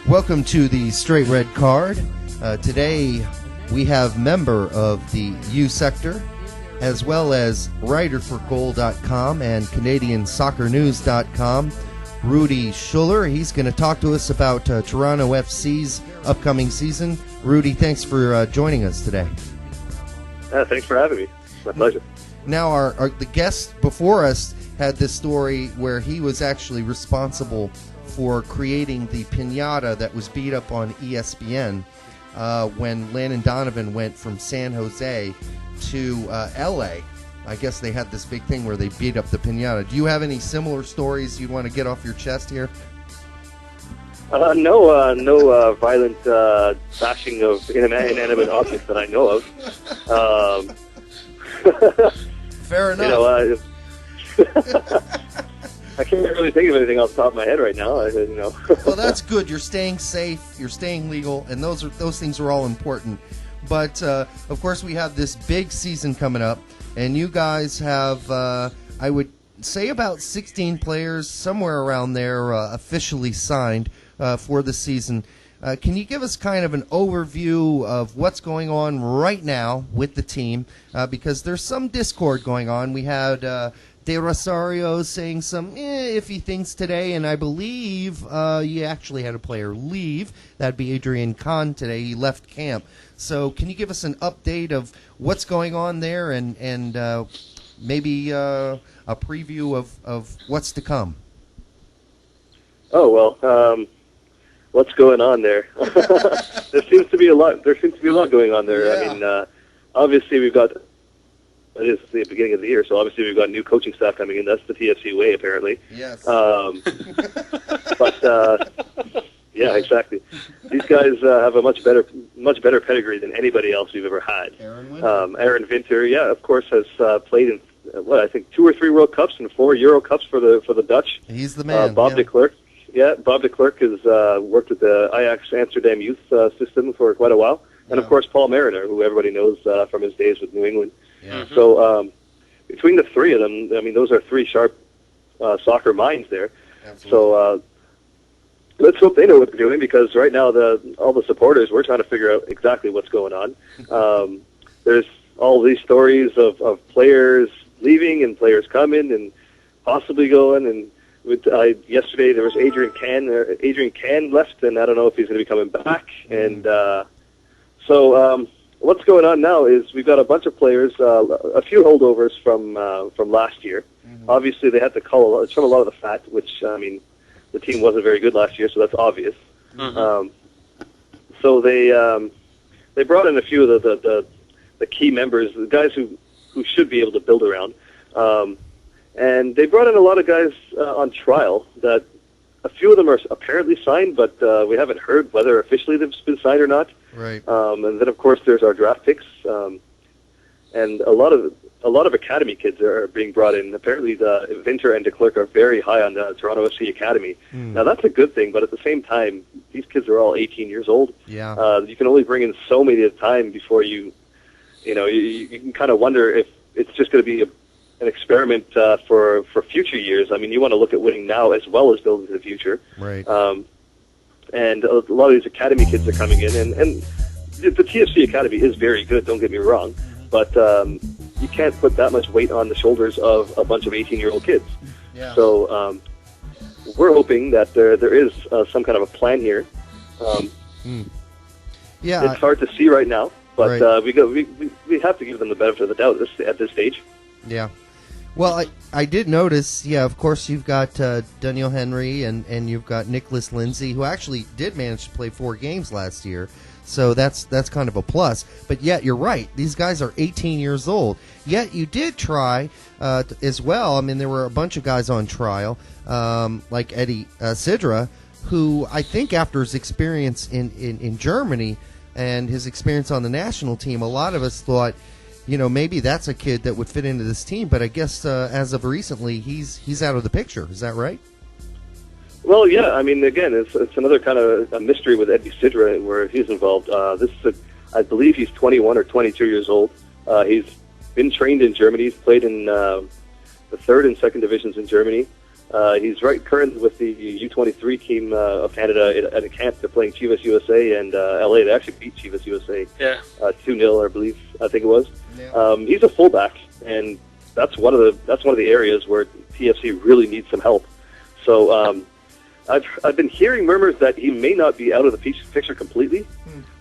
Welcome to the Straight Red Card. Today we have member of the U Sector, as well as writer for Goal.com and CanadianSoccerNews.com, Rudi Schuller. He's going to talk to us about Toronto FC's upcoming season. Rudi, thanks for joining us today. Thanks for having me. My pleasure. Now, the guest before us had this story where he was actually responsible for creating the piñata that was beat up on ESPN when Landon Donovan went from San Jose to L.A. I guess they had this big thing where they beat up the piñata. Do you have any similar stories you'd want to get off your chest here? No violent bashing of inanimate objects that I know of. Fair enough. I can't really think of anything off the top of my head right now. Well, that's good. You're staying safe. You're staying legal, and those things are all important. But of course, we have this big season coming up, and you guys have, I would say, about 16 players, somewhere around there, officially signed for the season. Can you give us kind of an overview of what's going on right now with the team? Because there's some discord going on. We had De Rosario saying some iffy things today, and I believe you actually had a player leave. That'd be Adrian Cann today. He left camp. So can you give us an update of what's going on there and maybe a preview of what's to come? Oh, well, what's going on there? There seems to be a lot going on there. Yeah. I mean, obviously we've got, it is the beginning of the year, so obviously we've got new coaching staff coming in. That's the TFC way, apparently. Yes. Yeah, exactly. These guys have a much better pedigree than anybody else we've ever had. Aaron Winter, yeah, of course, has played in I think 2 or 3 World Cups and 4 Euro Cups for the Dutch. He's the man. Bob de Klerk. Yeah, Bob de Klerk has worked with the Ajax Amsterdam youth system for quite a while. And, of course, Paul Mariner, who everybody knows from his days with New England. Yeah. So between the three of them, I mean, those are 3 sharp soccer minds there. Absolutely. So let's hope they know what they're doing, because right now all the supporters, we're trying to figure out exactly what's going on. There's all these stories of players leaving and players coming and possibly going, and yesterday there was Adrian Cann. Adrian Cann left, and I don't know if he's going to be coming back. And so what's going on now is we've got a bunch of players, a few holdovers from last year. Mm-hmm. Obviously, they had to trim a lot of the fat, which, I mean, the team wasn't very good last year, so that's obvious. Mm-hmm. So they brought in a few of the key members, the guys who should be able to build around. And they brought in a lot of guys on trial that a few of them are apparently signed, but we haven't heard whether officially they've been signed or not. Right. And then, of course, there's our draft picks, and a lot of academy kids are being brought in. Apparently, the Winter and de Klerk are very high on the Toronto FC Academy. Now, that's a good thing, but at the same time, these kids are all 18 years old. Yeah. You can only bring in so many at a time before you can kind of wonder if it's just going to be an experiment for future years. I mean, you want to look at winning now as well as building to the future. Right. And a lot of these academy kids are coming in, and the TFC Academy is very good, don't get me wrong, but you can't put that much weight on the shoulders of a bunch of 18-year-old kids. Yeah. So we're hoping that there is some kind of a plan here. Yeah. It's hard to see right now, but right. we have to give them the benefit of the doubt at this stage. Yeah. Well, I did notice, yeah, of course, you've got Daniel Henry and you've got Nicholas Lindsay, who actually did manage to play 4 games last year. So that's kind of a plus. But yet, you're right. These guys are 18 years old. Yet you did try as well. I mean, there were a bunch of guys on trial, like Eddy Sidra, who I think after his experience in Germany and his experience on the national team, a lot of us thought, maybe that's a kid that would fit into this team. But I guess as of recently, he's out of the picture. Is that right? Well, yeah. I mean, again, it's another kind of a mystery with Eddy Sidra where he's involved. I believe he's 21 or 22 years old. He's been trained in Germany. He's played in the 3rd and 2nd divisions in Germany. He's right currently with the U23 team of Canada at a camp. They're playing Chivas USA and LA. They actually beat Chivas USA 2-0, I think it was. Yeah. He's a fullback, and that's one of the areas where TFC really needs some help. So I've been hearing murmurs that he may not be out of the picture completely,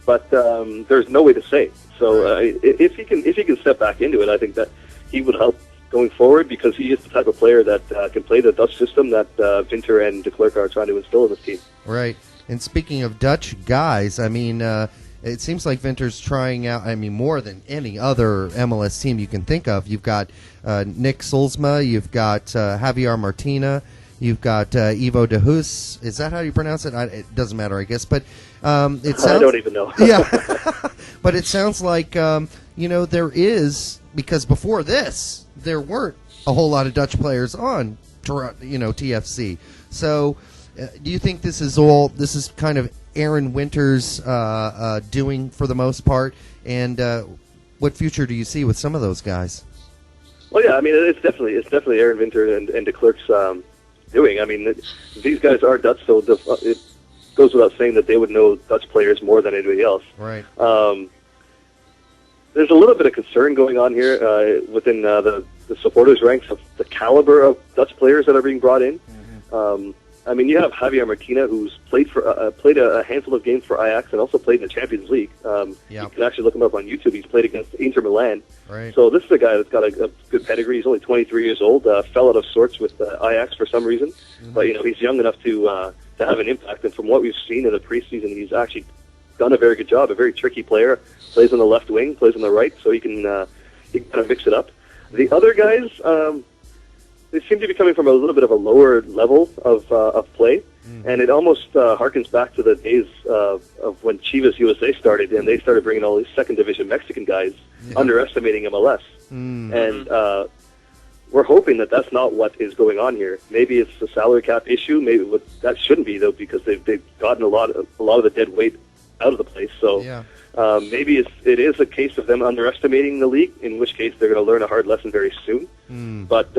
but there's no way to say. So if he can step back into it, I think that he would help going forward, because he is the type of player that can play the Dutch system that Winter and de Klerk are trying to instill in this team. Right. And speaking of Dutch guys, I mean, it seems like Winter's trying out, I mean, more than any other MLS team you can think of. You've got Nick Solsma, you've got Javier Martina, you've got Ivo de Hoos. Is that how you pronounce it? It doesn't matter, I guess. But it sounds, I don't even know. Yeah. But it sounds like, there is, because before this, there weren't a whole lot of Dutch players on, TFC. So do you think this is kind of Aron Winter's doing for the most part? And what future do you see with some of those guys? Well, yeah, I mean, it's definitely Aron Winter and de Klerk's doing. I mean, these guys are Dutch, so it goes without saying that they would know Dutch players more than anybody else. Right. There's a little bit of concern going on here within the supporters' ranks of the caliber of Dutch players that are being brought in. Mm-hmm. I mean, you have Javier Martina, who's played a handful of games for Ajax and also played in the Champions League. You can actually look him up on YouTube. He's played against Inter Milan. Right. So this is a guy that's got a good pedigree. He's only 23 years old. Fell out of sorts with Ajax for some reason, but he's young enough to have an impact. And from what we've seen in the preseason, he's actually done a very good job. A very tricky player. Plays on the left wing, plays on the right, so he can kind of mix it up. The other guys, they seem to be coming from a little bit of a lower level of play, and it almost harkens back to the days of when Chivas USA started, and they started bringing all these second division Mexican guys, underestimating MLS. And we're hoping that that's not what is going on here. Maybe it's a salary cap issue. Maybe that shouldn't be, though, because they've gotten a lot of the dead weight out of the place. So. Yeah. Maybe it is a case of them underestimating the league, in which case they're going to learn a hard lesson very soon. But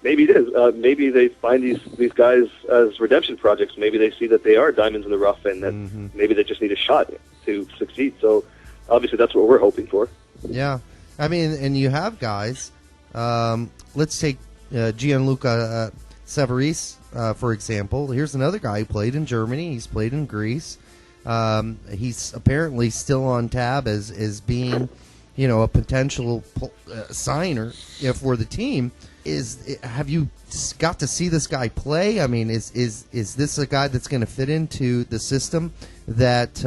maybe it is. Maybe they find these guys as redemption projects. Maybe they see that they are diamonds in the rough, and that maybe they just need a shot to succeed. So obviously that's what we're hoping for. Yeah. I mean, and you have guys. Let's take Gianluca Savarese, for example. Here's another guy who played in Germany. He's played in Greece. He's apparently still on tab as being, a potential signer for the team. Have you got to see this guy play? I mean, is this a guy that's going to fit into the system that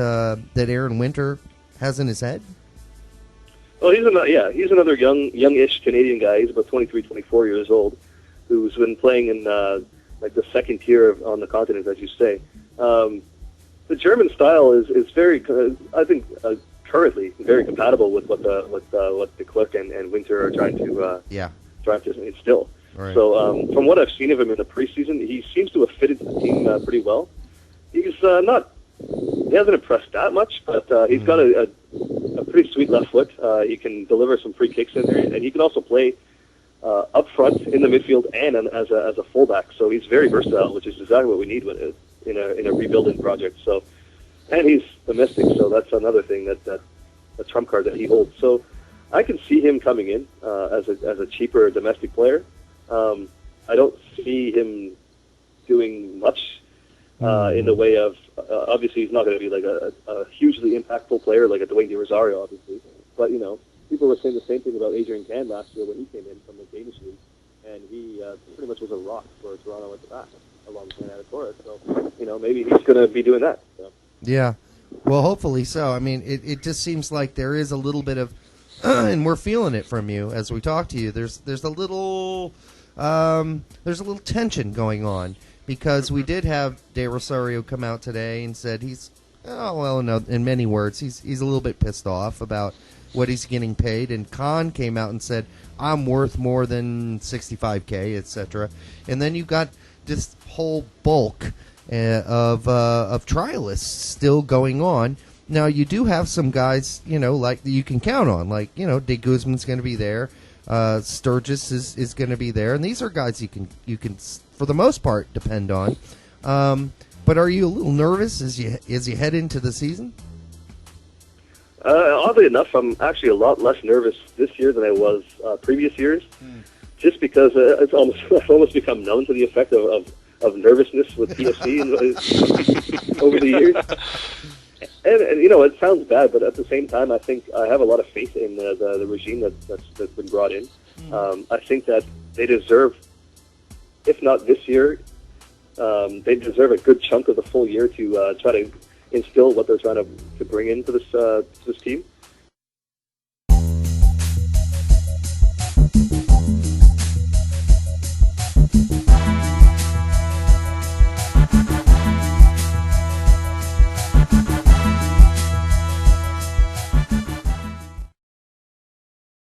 Aron Winter has in his head? Well, he's another youngish Canadian guy. He's about 23, 24 years old, who's been playing in the second tier on the continent, as you say. The German style is very, I think, currently very compatible with what de Klerk and Winter are trying to instill. Right. So from what I've seen of him in the preseason, he seems to have fitted the team pretty well. He hasn't impressed that much, but he's got a pretty sweet left foot. He can deliver some free kicks in there, and he can also play up front in the midfield and as a fullback. So he's very versatile, which is exactly what we need with it. In a rebuilding project. So, and he's domestic, so that's another thing that a trump card that he holds. So I can see him coming in as a cheaper domestic player. I don't see him doing much in the way of obviously he's not going to be like a hugely impactful player like a Dwayne De Rosario, obviously. But people were saying the same thing about Adrian Cann last year when he came in from the Danish league, and he pretty much was a rock for Toronto at the back, along with Torres. So, maybe he's going to be doing that. So. Yeah. Well, hopefully so. I mean, it just seems like there is a little bit of, and we're feeling it from you as we talk to you. There's a little tension going on, because we did have De Rosario come out today and said in many words, he's a little bit pissed off about what he's getting paid, and Cann came out and said, I'm worth more than $65K, etc. And then you got this whole bulk of trialists still going on. Now you do have some guys, like you can count on, like De Guzman's going to be there, Sturgis is going to be there, and these are guys you can for the most part, depend on. But are you a little nervous as you head into the season? Oddly enough, I'm actually a lot less nervous this year than I was previous years, just because I've almost become numb to the effect of nervousness with PSC over the years. And you know, it sounds bad, but at the same time, I think I have a lot of faith in the regime that's been brought in. I think that they deserve, if not this year, they deserve a good chunk of the full year to try to instill what they're trying to bring into this team.